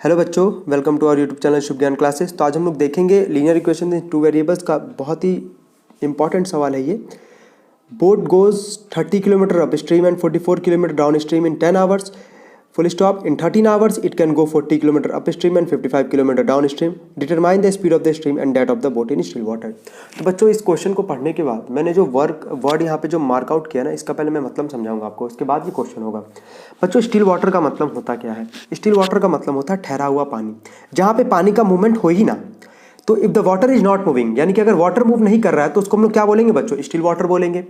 Hello बच्चों, welcome to our YouTube channel Shubh Gyan classes. तो आज हम लोग देखेंगे linear equation in two variables का बहुत ही इंपॉर्टेंट सवाल है ये। Boat goes 30 kilometre upstream and 44 kilometre downstream in 10 hours full stop. In 13 hours it can go 40 kilometre upstream and 55 kilometre downstream. Determine the speed of the stream and that of the boat in still water. तो बच्चों, इस question को पढ़ने के बाद मैंने जो word यहाँ पे जो मार्कआउट किया ना, इसका पहले मैं मतलब समझाऊंगा आपको, उसके बाद ये क्वेश्चन होगा। बच्चों, स्टिल वाटर का मतलब होता क्या है? स्टिल वाटर का मतलब होता है ठहरा हुआ पानी, जहाँ पे पानी का मूवमेंट हो ही ना। तो if the water is not moving, यानी कि अगर वाटर मूव नहीं कर रहा है तो उसको हम लोग क्या बोलेंगे बच्चों? स्टिल वाटर बोलेंगे।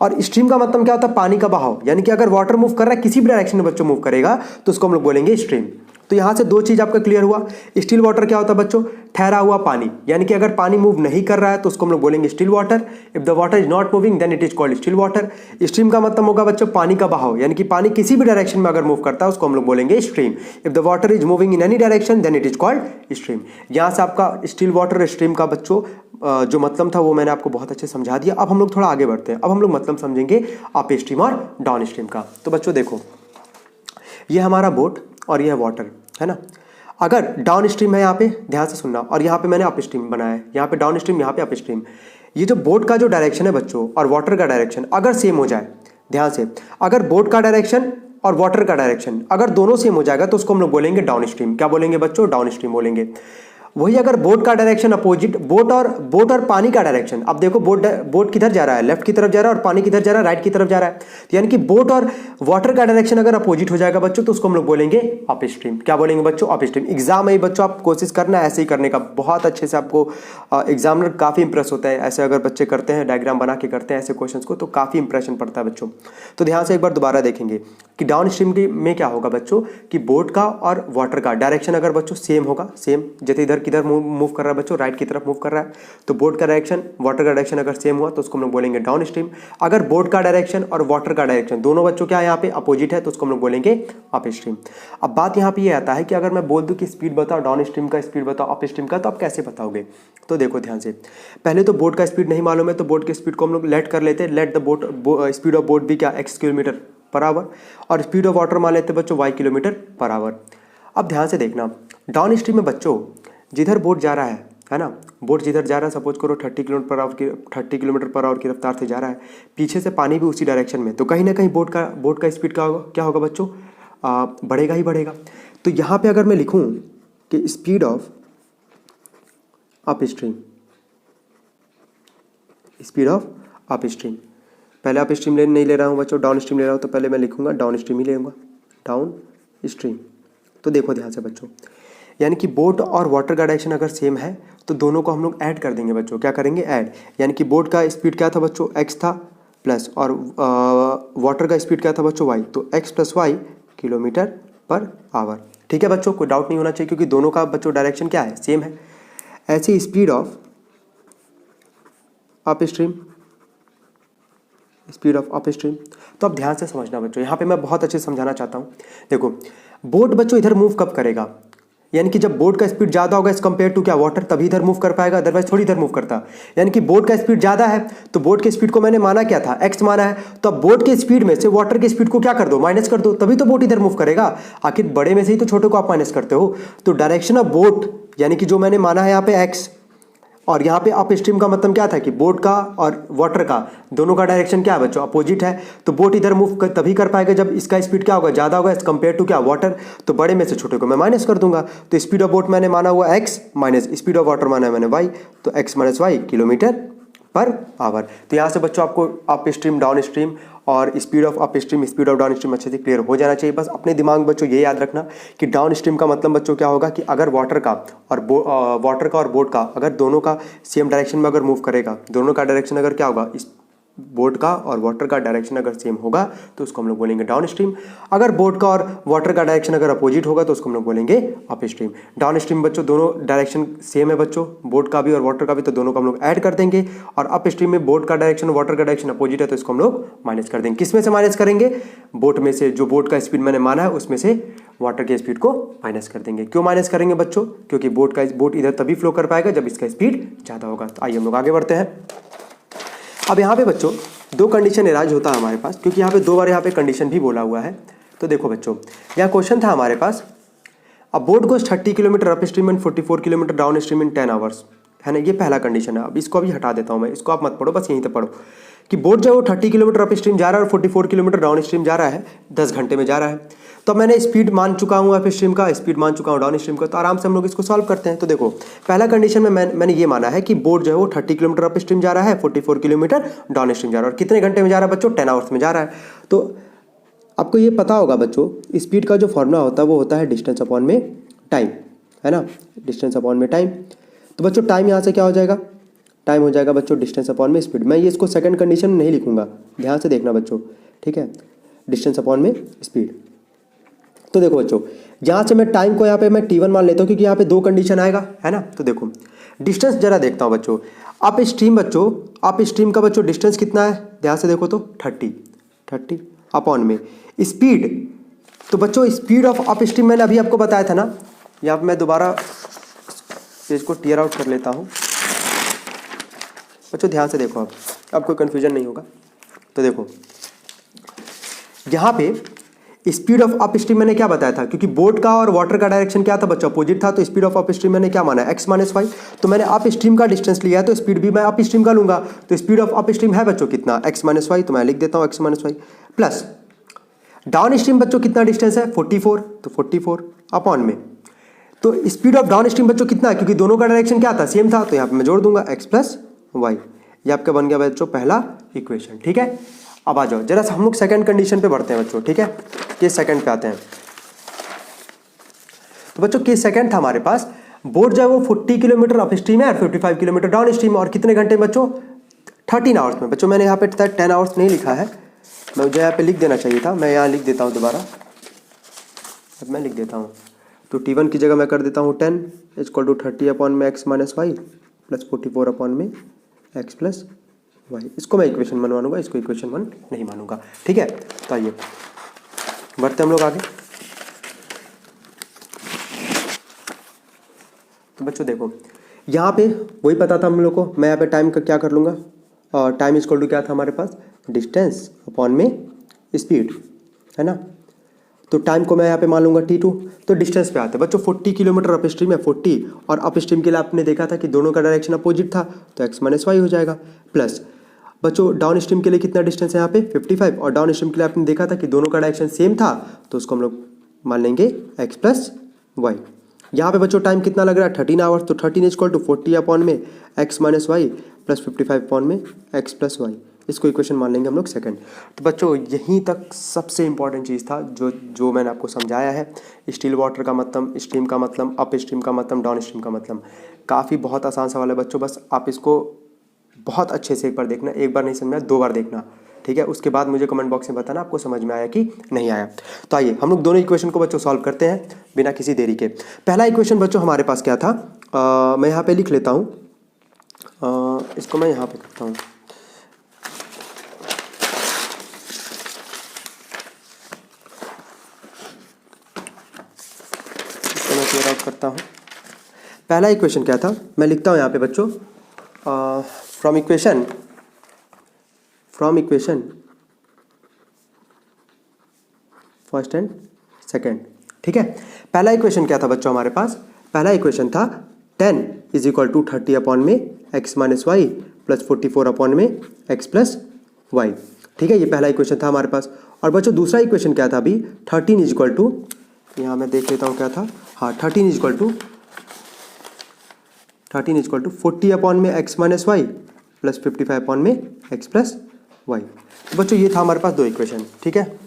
और स्ट्रीम का मतलब क्या होता है? पानी का बहाव, यानी कि अगर वाटर मूव कर रहा है किसी भी डायरेक्शन में बच्चों मूव करेगा तो उसको हम लोग बोलेंगे स्ट्रीम। तो यहां से दो चीज आपका क्लियर हुआ। स्टिल वाटर क्या होता है बच्चों? ठहरा हुआ पानी, यानी कि अगर पानी मूव नहीं कर रहा है तो उसको हम लोग बोलेंगे still water. If the water is not moving then it is called still water. Stream का मतलब होगा बच्चों पानी का बहाव, यानी कि पानी किसी भी डायरेक्शन में अगर मूव करता है उसको हम लोग बोलेंगे stream. If the water is moving in any direction then it is called stream. यहां से आपका स्टिल वाटर स्ट्रीम का बच्चों जो मतलब था वो मैंने आपको बहुत अच्छे समझा दिया। अब हम लोग थोड़ा आगे बढ़ते हैं। अब हम लोग मतलब समझेंगे अप स्ट्रीम और डाउन स्ट्रीम का। तो बच्चों देखो, ये हमारा बोट और ये है वाटर, है ना। अगर डाउन स्ट्रीम है, यहाँ पे ध्यान से सुनना, और यहाँ पे मैंने अप स्ट्रीम बनाया है, यहाँ पे डाउन स्ट्रीम, यहाँ पे अप स्ट्रीम। ये जो बोट का जो डायरेक्शन है बच्चों और वाटर का डायरेक्शन अगर सेम हो जाए, ध्यान से, अगर बोट का डायरेक्शन और वाटर का डायरेक्शन अगर दोनों सेम हो जाएगा तो उसको हम लोग बोलेंगे डाउन स्ट्रीम। क्या बोलेंगे बच्चों? डाउन स्ट्रीम बोलेंगे। वही अगर बोट का डायरेक्शन अपोजिट, बोट और पानी का डायरेक्शन, अब देखो बोट किधर जा रहा है? लेफ्ट की तरफ जा रहा है, और पानी किधर जा रहा है? राइट की तरफ जा रहा है। तो यानी कि बोट और वाटर का डायरेक्शन अगर अपोजिट हो जाएगा बच्चों तो उसको हम लोग बोलेंगे अप स्ट्रीम। क्या बोलेंगे बच्चों? Up stream. एग्जाम में बच्चों आप कोशिश करना ऐसे ही करने का, बहुत अच्छे से आपको एग्जामिनर काफी इंप्रेस होता है ऐसे अगर बच्चे करते हैं, डायग्राम बना के करते हैं ऐसे क्वेश्चन को, तो काफी इंप्रेशन पड़ता है बच्चों। तो ध्यान से एक बार दोबारा देखेंगे कि डाउन स्ट्रीम में क्या होगा बच्चों कि बोट का और वाटर का डायरेक्शन अगर बच्चों सेम होगा, सेम, जैसे इधर किधर मूव कर रहा है बच्चों? राइट की तरफ मूव कर रहा है, तो बोट का डायरेक्शन वाटर का डायरेक्शन अगर सेम हुआ तो उसको हम लोग बोलेंगे डाउन स्ट्रीम। अगर बोट का डायरेक्शन और वाटर का डायरेक्शन दोनों बच्चों क्या है यहाँ पे? अपोजिट है, तो उसको हम लोग बोलेंगे अप स्ट्रीम। अब बात यहाँ पे ये आता है कि अगर मैं बोल दूं कि स्पीड बताओ डाउन स्ट्रीम का, स्पीड बताओ अप स्ट्रीम का, तो आप कैसे बताओगे? तो देखो ध्यान से, पहले तो बोट का स्पीड नहीं मालूम है तो बोट की स्पीड को हम लोग लेट कर लेते हैं। Let the boat speed of boat भी क्या? x किलोमीटर पर आवर, और स्पीड ऑफ वाटर मान लेते बच्चों y किलोमीटर पर आवर। अब ध्यान से देखना, डाउन स्ट्रीम में बच्चों जिधर बोट जा रहा है ना, बोट जिधर जा रहा है, सपोज करो 30 किलोमीटर पर आवर की रफ्तार से जा रहा है, पीछे से पानी भी उसी डायरेक्शन में, तो कहीं ना कहीं बोट का स्पीड क्या होगा बच्चों? बढ़ेगा ही बढ़ेगा। तो यहाँ पे अगर मैं लिखूँ कि speed of up stream, speed of up stream, पहले अप स्ट्रीम नहीं ले रहा हूँ बच्चों, डाउन स्ट्रीम ले रहा हूँ, तो पहले मैं लिखूंगा डाउन स्ट्रीम ही लेऊंगा, डाउन स्ट्रीम। तो देखो ध्यान से बच्चों, यानी कि बोट और वाटर का डायरेक्शन अगर सेम है तो दोनों को हम लोग ऐड कर देंगे बच्चों। क्या करेंगे? ऐड। यानी कि बोट का स्पीड क्या था बच्चों? x था, प्लस, और वाटर का स्पीड क्या था बच्चों? y, तो x plus y kilometre per hour. ठीक है बच्चों, कोई डाउट नहीं होना चाहिए क्योंकि दोनों का बच्चों डायरेक्शन क्या है? सेम है। ऐसी speed of up stream, speed of up stream. तो अब ध्यान से समझना बच्चों, यहाँ पे मैं बहुत अच्छे से समझाना चाहता हूँ। देखो, बोट बच्चों इधर मूव कब करेगा? यानी कि जब बोट का स्पीड ज़्यादा होगा एज कम्पेयर टू क्या? वाटर, तभी इधर मूव कर पाएगा, अदरवाइज थोड़ी इधर मूव करता। यानी कि बोट का स्पीड ज़्यादा है तो बोट के स्पीड को मैंने माना क्या था? x माना है, तो अब बोट के स्पीड में से वाटर के स्पीड को क्या कर दो? माइनस कर दो, तभी तो बोट इधर मूव करेगा। आखिर बड़े में से ही तो छोटे को आप माइनस करते हो। तो डायरेक्शन ऑफ बोट, यानी कि जो मैंने माना है यहाँ पे x, और यहाँ पे अप स्ट्रीम का मतलब क्या था कि बोट का और वाटर का दोनों का डायरेक्शन क्या है बच्चों? अपोजिट है। तो बोट इधर मूव तभी कर पाएगा जब इसका स्पीड क्या होगा? ज़्यादा होगा एज कम्पेयर टू क्या? वाटर। तो बड़े में से छोटे को मैं माइनस कर दूंगा। तो स्पीड ऑफ बोट मैंने माना हुआ x minus speed of water माना है मैंने y, तो x minus y kilometre per hour. तो यहाँ से बच्चों आपको अप स्ट्रीम, डाउन स्ट्रीम और speed of up stream, speed of down stream अच्छे से क्लियर हो जाना चाहिए। बस अपने दिमाग में बच्चों ये याद रखना कि डाउन स्ट्रीम का मतलब बच्चों क्या होगा कि अगर वाटर का और बोट का अगर दोनों का सेम डायरेक्शन में अगर मूव करेगा, दोनों का डायरेक्शन अगर क्या होगा? इस बोट का और वाटर का डायरेक्शन अगर सेम होगा तो उसको हम लोग बोलेंगे डाउन स्ट्रीम। अगर बोट का और वाटर का डायरेक्शन अगर अपोजिट होगा तो उसको हम लोग बोलेंगे अप स्ट्रीम। डाउन स्ट्रीम बच्चों दोनों डायरेक्शन सेम है बच्चों, बोट का भी और वाटर का भी, तो दोनों को हम लोग ऐड कर देंगे। और अप स्ट्रीम में बोट का डायरेक्शन वाटर का डायरेक्शन अपोजिट है तो इसको हम लोग माइनस कर देंगे। किस में से माइनस करेंगे? बोट में से, जो बोट का स्पीड मैंने माना है उसमें से वाटर के स्पीड को माइनस कर देंगे। क्यों माइनस करेंगे बच्चों? क्योंकि बोट इधर तभी फ्लो कर पाएगा जब इसका स्पीड ज़्यादा होगा। तो आइए हम लोग आगे बढ़ते हैं। अब यहाँ पे बच्चों दो कंडीशन एराइज होता है हमारे पास, क्योंकि यहाँ पे दो बार यहाँ पे कंडीशन भी बोला हुआ है। तो देखो बच्चों, यहाँ क्वेश्चन था हमारे पास, अब boat goes 30 kilometre upstream and 44 kilometre downstream in 10 hours, है ना, ये पहला कंडीशन है। अब इसको अभी हटा देता हूँ मैं, इसको आप मत पढ़ो, बस यहीं तक पढ़ो कि बोट जो है वो 30 किलोमीटर अप स्ट्रीम जा रहा है और 44 किलोमीटर डाउन स्ट्रीम जा रहा है, 10 घंटे में जा रहा है। तो मैंने स्पीड मान चुका हूँ अप स्ट्रीम का, स्पीड मान चुका हूँ डाउन स्ट्रीम का, तो आराम से हम लोग इसको सॉल्व करते हैं। तो देखो पहला कंडीशन में मैंने ये माना है कि बोट जो है वो 30 किलोमीटर अप स्ट्रीम जा रहा है, 44 किलोमीटर डाउन स्ट्रीम जा रहा है, और कितने घंटे में जा रहा है बच्चों, 10 आवर्स में जा रहा है। तो आपको ये पता होगा बच्चों, स्पीड का जो फॉर्मूला होता है वो होता है डिस्टेंस अपॉन में टाइम, है ना, डिस्टेंस अपॉन में टाइम। तो बच्चों टाइम यहाँ से क्या हो जाएगा, टाइम हो जाएगा बच्चों डिस्टेंस अपॉन में स्पीड। मैं ये इसको सेकंड कंडीशन में नहीं लिखूंगा, ध्यान से देखना बच्चों, ठीक है, डिस्टेंस अपॉन में स्पीड। तो देखो बच्चों यहाँ से मैं टाइम को यहाँ पे मैं T1 मान लेता हूँ, क्योंकि यहाँ पे दो कंडीशन आएगा, है ना। तो देखो डिस्टेंस जरा देखता हूँ बच्चों, अप स्ट्रीम बच्चों, अप स्ट्रीम का बच्चों डिस्टेंस कितना है, ध्यान से देखो तो 30 अपॉन में स्पीड। तो बच्चों स्पीड ऑफ अप स्ट्रीम मैंने अभी आपको बताया था ना, यहाँ पे मैं दोबारा पेज को टीयर आउट कर लेता हूँ बच्चों, ध्यान से देखो, अब कोई कन्फ्यूजन नहीं होगा। तो देखो यहाँ पे स्पीड ऑफ अप स्ट्रीम मैंने क्या बताया था, क्योंकि बोट का और वाटर का डायरेक्शन क्या था बच्चों, अपोजिट था, तो स्पीड ऑफ अप स्ट्रीम मैंने क्या माना है, x माइनस वाई। तो मैंने अप स्ट्रीम का डिस्टेंस लिया है, तो स्पीड भी मैं अप स्ट्रीम का लूंगा। तो स्पीड ऑफ अप स्ट्रीम है बच्चों कितना, x माइनस वाई, तो मैं लिख देता हूँ x minus y, plus down stream बच्चों कितना डिस्टेंस है 44, तो 44 अपॉन में, तो स्पीड ऑफ डाउन स्ट्रीम बच्चों कितना है, क्योंकि दोनों का डायरेक्शन क्या था, सेम था, तो यहाँ पे मैं जोड़ दूंगा x प्लस वाई। ये आपका बन गया बच्चों पहला इक्वेशन, ठीक है। अब आ जाओ जरा हम लोग सेकंड कंडीशन पे बढ़ते हैं बच्चों, ठीक है, केस सेकंड पे आते हैं। तो बच्चों केस सेकंड था हमारे पास, बोट जो है वो 40 किलोमीटर अप स्ट्रीम है और 55 किलोमीटर डाउन स्ट्रीम है, और कितने घंटे में बच्चों, 13 आवर्स में। बच्चों मैंने यहाँ पे 10 आवर्स नहीं लिखा है, मुझे यहाँ पे लिख देना चाहिए था, मैं यहाँ लिख देता हूँ दोबारा, अब मैं लिख देता हूँ। तो T1 की जगह मैं कर देता हूँ 10 इक्वल टू 30 अपॉन में x minus y plus 44 upon में x प्लस वाई। इसको मैं इक्वेशन 1 मानूंगा, इसको इक्वेशन 1 नहीं मानूंगा, ठीक है। तो आइए बढ़ते हम लोग आगे। तो बच्चों देखो यहाँ पे वही पता था हम लोग को, मैं यहाँ पे टाइम का क्या कर लूँगा, और टाइम इक्वल टू क्या था हमारे पास, डिस्टेंस अपॉन में स्पीड, है ना। तो टाइम को मैं यहाँ पे मान लूँगा T2। तो डिस्टेंस पे आते हैं बच्चों, 40 किलोमीटर अप स्ट्रीम है 40, और अप स्ट्रीम के लिए आपने देखा था कि दोनों का डायरेक्शन अपोजिट था, तो x माइनस वाई हो जाएगा, प्लस बच्चों डाउन स्ट्रीम के लिए कितना डिस्टेंस है यहाँ पे 55, और डाउन स्ट्रीम के लिए आपने देखा था कि दोनों का डायरेक्शन सेम था, तो उसको हम लोग मान लेंगे x प्लस वाई। यहाँ पे बच्चों टाइम कितना लग रहा है 13 आवर्स, तो 13 इक्वल टू 40 अपॉन में x minus y plus 55 upon में x प्लस वाई। इसको इक्वेशन मान लेंगे हम लोग सेकंड। तो बच्चों यहीं तक सबसे इंपॉर्टेंट चीज़ था जो मैंने आपको समझाया है, स्टिल वाटर का मतलब, स्ट्रीम का मतलब, अप स्ट्रीम का मतलब, डाउन स्ट्रीम का मतलब। काफ़ी बहुत आसान सवाल है बच्चों, बस आप इसको बहुत अच्छे से एक बार देखना, एक बार नहीं समझना 2 बार देखना, ठीक है। उसके बाद मुझे कमेंट बॉक्स में बताना आपको समझ में आया कि नहीं आया। तो आइए हम लोग दोनों इक्वेशन को बच्चों सॉल्व करते हैं बिना किसी देरी के। पहला इक्वेशन बच्चों हमारे पास क्या था, मैं यहाँ पे लिख लेता हूँ, इसको मैं यहाँ पे करता हूँ। इसको मैं क्लियर आउट करता हूँ। पहला इक्वेशन क्या था, मैं लिखता हूँ यहाँ पे बच्चों, from equation first and second, ठीक है। पहला इक्वेशन क्या था बच्चों हमारे पास, पहला इक्वेशन था 10 इज इक्वल टू 30 अपॉन में x minus y plus 44 upon में x प्लस वाई, ठीक है। ये पहला इक्वेशन था हमारे पास। और बच्चों दूसरा इक्वेशन क्या था अभी, 13 इज इक्वल टू, यहाँ मैं देख लेता हूँ क्या था, हाँ 13 इज इक्वल टू 40 अपॉन में x minus y plus 55 upon में x प्लस वाई। तो बच्चों ये था हमारे पास 2 इक्वेशन, ठीक है।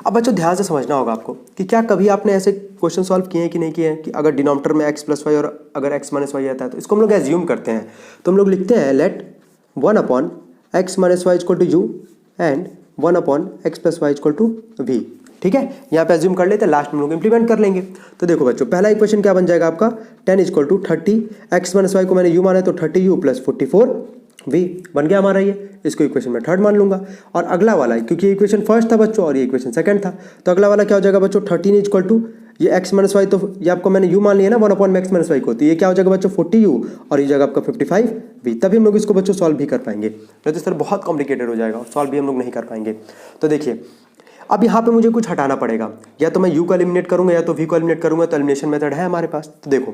अब बच्चों ध्यान से समझना होगा आपको कि क्या कभी आपने ऐसे क्वेश्चन सॉल्व किए हैं कि नहीं किए हैं, कि अगर डिनोमिनेटर में x प्लस वाई और अगर x माइनस वाई आता है, तो इसको हम लोग एज्यूम करते हैं। तो हम लोग लिखते हैं let 1 upon x minus y equal to u and 1 upon x plus y equal to v, ठीक है। यहाँ पे एज्यूम कर लेते हैं, लास्ट में लोग इंप्लीमेंट कर लेंगे। तो देखो बच्चों पहला इक्वेशन क्या बन जाएगा आपका, 10 equal to 30, x minus y को मैंने u माना है तो 30u प्लस 44 v बन गया हमारा ये। इसको इक्वेशन में थर्ड मान लूंगा। और अगला वाला, क्योंकि ये इक्वेशन फर्स्ट था बच्चों और ये इक्वेशन सेकंड था, तो अगला वाला क्या हो जाएगा बच्चों, 13 इक्वल टू ये x माइनस वाई, तो ये आपको मैंने u मान लिया ना 1 अपॉन में x माइनस वाई को, तो ये क्या हो जाएगा बच्चों 40u, और ये जाएगा आपका 55v। तभी हम लोग इसको बच्चों सॉल्व भी कर पाएंगे, नहीं तो सर बहुत कॉम्प्लिकेटेड हो जाएगा, सॉल्व भी हम लोग नहीं कर पाएंगे। तो देखिए अब यहाँ पे मुझे कुछ हटाना पड़ेगा, या तो मैं u को एलिमिनेट करूँगा या तो v को एलिमिनेट करूँगा, तो एलिमिनेशन मेथड है हमारे पास। तो देखो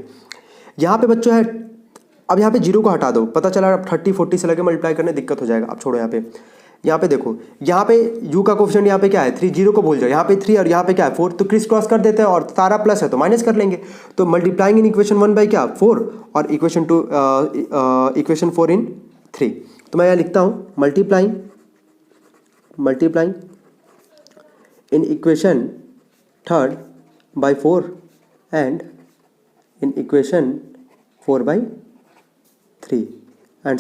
यहाँ पे बच्चों है, अब यहाँ पे 0 को हटा दो, पता चला अब 30 40 से लगे मल्टीप्लाई करने दिक्कत हो जाएगा। अब छोड़ो यहाँ पे देखो, यहाँ पे u का कोफिशिएंट यहाँ पे क्या है 3, 0 को भूल जाओ, यहाँ पे 3 और यहाँ पे क्या है 4, तो क्रिस क्रॉस कर देते हैं और सारा प्लस है तो माइनस कर लेंगे। तो मल्टीप्लाइंग इन इक्वेशन 1 बाई क्या 4 और इक्वेशन 4 इन 3। तो मैं यहाँ लिखता हूँ multiplying in equation 3 by 4 and in equation 4 by 3 and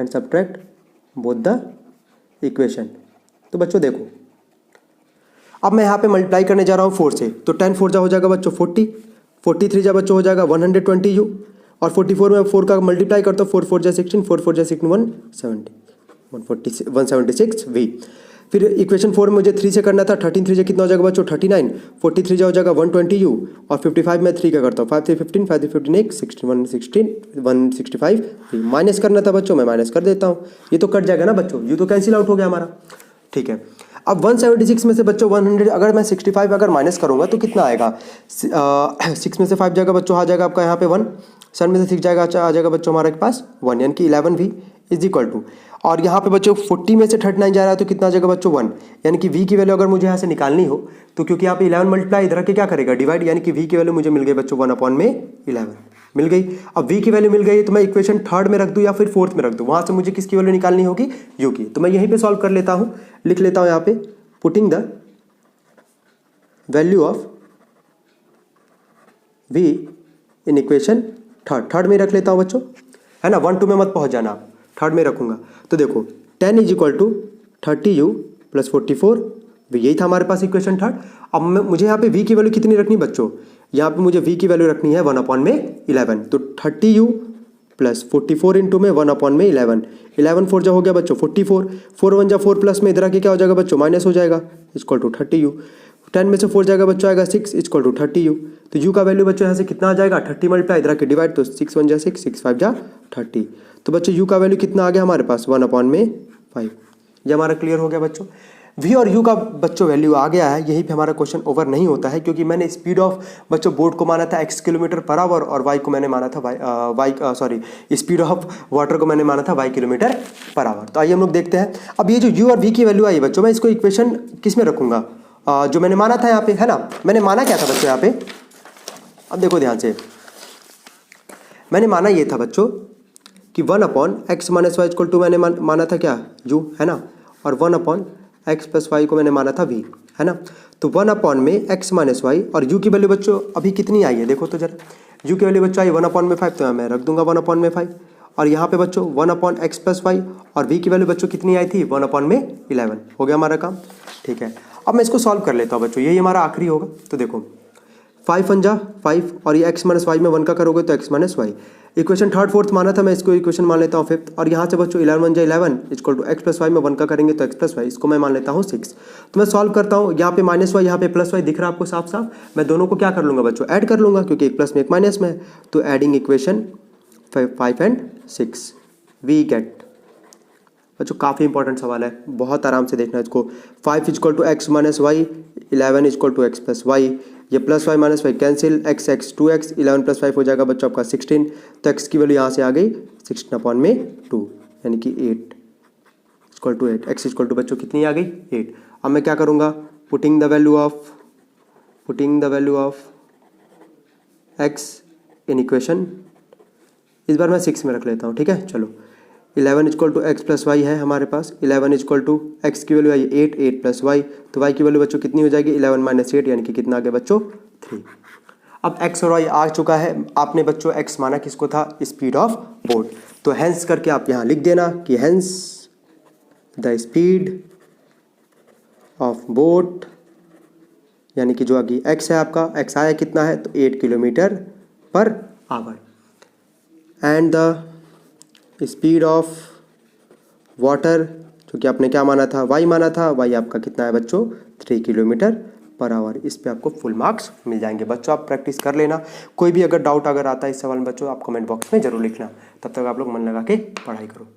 subtract both the equation. तो बच्चों देखो, अब मैं यहाँ पे मल्टीप्लाई करने जा रहा हूँ 4 से, तो 10 4 जा हो जाएगा बच्चों 40, 43 जा बच्चों हो जाएगा 120 u, और 44 में 4 का मल्टीप्लाई करता हूँ 4 4 जा 16, 4 4 जा 16 176 v। फिर इक्वेशन 4 में मुझे 3 से करना था, 13 3 से कितना हो जाएगा बच्चों 39, 43 जा हो जाएगा 120 u, और 55 में 3 का करता हूँ 5 3 15, 5 3 15 165 v। माइनस करना था बच्चों, मैं माइनस कर देता हूँ, ये तो कट जाएगा ना बच्चों, ये तो कैंसिल आउट हो गया हमारा। ठीक है, अब 176 में से बच्चों 100 अगर मैं 65 अगर माइनस करूँगा तो कितना आएगा, 6 में से 5 जाएगा बच्चों, आ जाएगा आपका यहाँ पे 1, 7 में से 6 जाएगा, आ जाएगा बच्चों हमारे पास 1, यानी कि 11 v इज इक्वल टू, और यहाँ पे बच्चों 40 में से 39 जा रहा है तो कितना आ जाएगा बच्चों 1, यानी कि v की वैल्यू अगर मुझे यहाँ से निकालनी हो तो क्योंकि यहाँ पे 11 मल्टीप्लाई इधर के क्या करेगा डिवाइड, यानी कि v की वैल्यू मुझे मिल गई बच्चों 1/11 मिल गई। अब v की वैल्यू मिल गई तो मैं इक्वेशन 3 में रख दूँ या फिर 4 में रख दूँ, वहाँ से मुझे किसकी वैल्यू निकालनी होगी u की। तो मैं यहीं पर सॉल्व कर लेता हूँ, लिख लेता हूँ यहाँ पे putting the value of v in equation 3 में रख लेता हूँ बच्चों, है ना, 1 2 में मत पहुँच जाना, आप 3 में रखूँगा। तो देखो 10 is equal to 30u plus 44 v, यही था हमारे पास इक्वेशन 3। अब मुझे यहाँ पे v की वैल्यू कितनी रखनी बच्चों, यहाँ पे मुझे v की वैल्यू रखनी है 1/11, तो 30u प्लस 44 इंटू में 1/11, 11 4 जा हो गया बच्चों 44, 4 1 जा 4 प्लस में इधर आके क्या हो जाएगा बच्चों माइनस हो जाएगा, इक्वल टू 30u, 10 में से 4 जाएगा बच्चों आएगा 6 इक्वल टू 30u। तो u का वैल्यू बच्चों यहाँ से कितना आ जाएगा 30 मल्टीप्लाई इधर आके डिवाइड, तो 6 1 जा 6, 6 5 जा 30, तो बच्चों u का वैल्यू कितना आ गया हमारे पास 1/5। ये हमारा क्लियर हो गया बच्चों। v और u का बच्चों वैल्यू आ गया है, यहीं पे हमारा क्वेश्चन ओवर नहीं होता है, क्योंकि मैंने स्पीड ऑफ बच्चों बोट को माना था x किलोमीटर पर आवर और y को मैंने माना था स्पीड ऑफ वाटर को मैंने माना था y किलोमीटर पर आवर। तो आइए हम लोग देखते हैं, अब ये जो u और v की वैल्यू आई बच्चों, मैं इसको इक्वेशन किस में रखूँगा, जो मैंने माना था यहाँ पे, है ना, मैंने माना क्या था बच्चों यहाँ पे, अब देखो ध्यान से, मैंने माना ये था बच्चों कि 1/x minus y equal to, मैंने माना था क्या u, है ना, और 1/x प्लस वाई को मैंने माना था v, है ना। तो 1 में x माइनस वाई, और u की वैल्यू बच्चों अभी कितनी आई है देखो तो जरा, u की वैल्यू बच्चों आई 1/5, तो मैं रख दूंगा 1/5, और यहाँ पे बच्चों 1/x प्लस वाई, और v की वैल्यू बच्चों कितनी आई थी 1/11, हो गया हमारा काम। ठीक है, अब मैं इसको सॉल्व कर लेता हूँ बच्चों, यही हमारा आखिरी होगा। तो देखो 5 1 जा 5, और ये x माइनस वाई में 1 का करोगे तो x minus Y, equation 3rd 4th माना था, मैं इसको इक्वेशन मान लेता हूँ 5th, और यहाँ से बच्चों 11 1 जा 11 equal to x plus y में 1 का करेंगे तो x प्लस वाई, इसको मैं मान लेता हूँ 6। तो मैं सॉल्व करता हूँ, यहाँ पे माइनस वाई यहाँ पे प्लस वाई दिख रहा है आपको साफ साफ, मैं दोनों को क्या कर लूँगा बच्चों ऐड कर लूँगा, क्योंकि एक प्लस में एक माइनस में है। तो adding equation 5 and 6 we get, बच्चों काफ़ी इंपॉर्टेंट सवाल है, बहुत आराम से देखना इसको। 5 equal to x minus y, 11 equal to x plus y, ये plus y minus y cancel, x x 2x, 11 plus 5 हो जाएगा बच्चों आपका 16, तो एक्स की वैल्यू यहाँ से आ गई 16/2, यानी कि 8 equal to 8, x equal to बच्चों कितनी आ गई 8। अब मैं क्या करूँगा, putting the value of x in equation, इस बार मैं 6 में रख लेता हूँ, ठीक है। चलो 11 equal to x plus y है हमारे पास, 11 इक्वल टू एक्स की वैल्यू आई 8, 8 प्लस वाई, तो वाई की वैल्यू बच्चों कितनी हो जाएगी 11 माइनस 8, यानी कि कितना आ गया बच्चों 3। अब एक्स और वाई आ चुका है, आपने बच्चों एक्स माना किसको था स्पीड ऑफ बोट, तो हैंस करके आप यहाँ लिख देना कि hence the speed of boat, यानी कि जो आगे एक्स है आपका, एक्स आया कितना है तो 8 kilometre per hour, and the speed of water, जो कि आपने क्या माना था वाई माना था, वाई आपका कितना है बच्चों 3 किलोमीटर पर आवर। इस पे आपको फुल मार्क्स मिल जाएंगे बच्चों, आप प्रैक्टिस कर लेना। कोई भी अगर डाउट अगर आता है इस सवाल में बच्चों, आप कमेंट बॉक्स में जरूर लिखना। तब तक आप लोग मन लगा के पढ़ाई करो।